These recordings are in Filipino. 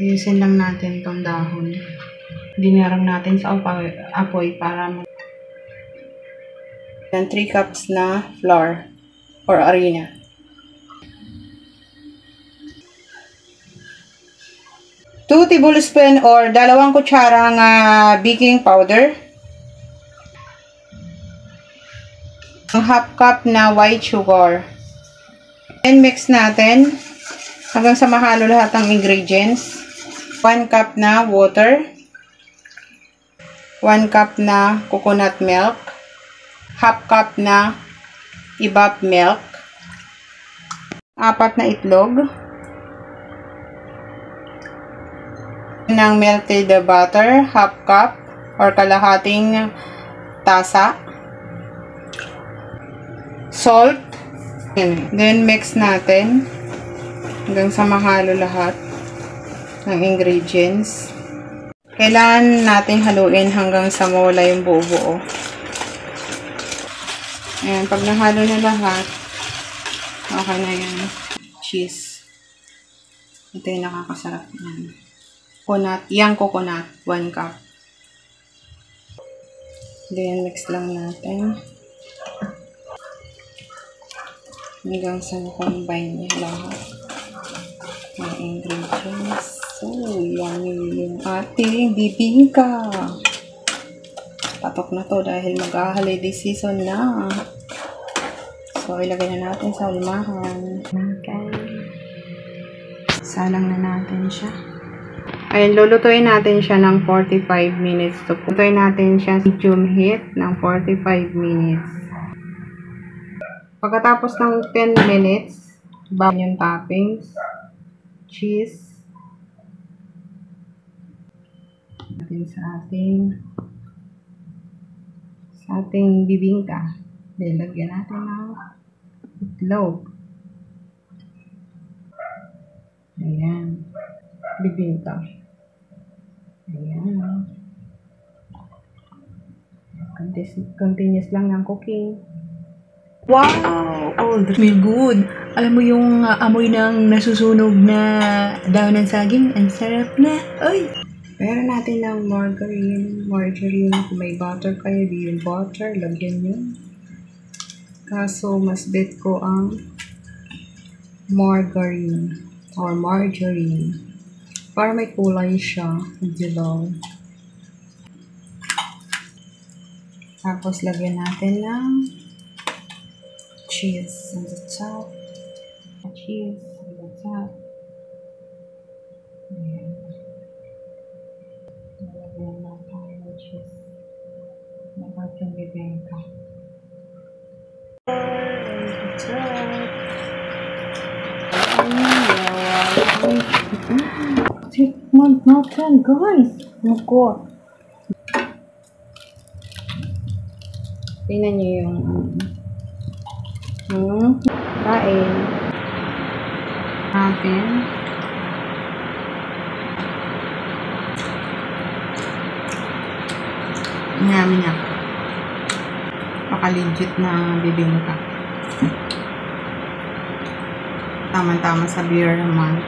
Ayusin lang natin tong dahon. Dinarang natin sa apoy para 3 cups na flour or harina. 2 tablespoon or 2 kutsarang baking powder. 1/2 cup na white sugar. And mix natin hanggang sa mahalo lahat ng ingredients. 1 cup na water. 1 cup na coconut milk. 1/2 cup na evap milk. 4 na itlog. Ng melted butter, 1/2 cup or kalahating tasa. Salt. Then mix natin hanggang sa mahalo lahat ng ingredients. Kailangan natin haluin hanggang sa mawala yung buo-buo. Ayan, pag nahalo na lahat, okay na yan. Cheese. Ito yung nakakasarap yan. Coconut, 1 cup. Then, mix lang natin. Hanggang sa combine niya lahat ng ingredients. So, yummy yung ating bibingka. Patok na to dahil mag-holiday season na. So, ilagay na natin sa ulmahan. Okay. Salang na natin siya. Ayun, lulutuin natin siya ng 45 minutes. So, lutuin natin siya sa medium heat ng 45 minutes. Pagkatapos ng 10 minutes, bago yung toppings, cheese, natin sa ating bibingka. Lagyan natin ng itlog. Ayan. Bibingka. Ayan. Continuous lang ng cooking. Wow! Oh, that smells good. Alam mo yung amoy ng nasusunog na dahon ng saging? Ang sarap na. Ay! Meron natin ng margarine. Kung may butter kayo, di yung butter. Lagyan nyo. Kaso, mas bet ko ang margarine. Or margarine. Para may kulay siya. Dilaw. Tapos, lagyan natin ng cheese on the top. Cheese on the top. Ayan. Lagyan na tayo ng cheese. Dapat yung bibingka. On the top. Tikman natin, guys. Naku. Tingnan nyo yung kain natin. Yummy na. Paka-legit na bibingka. Tama-tama sa beer month.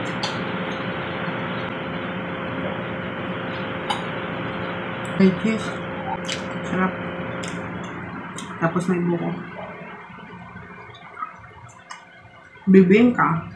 May cheese. Sarap. Tapos may buko. Bibingka.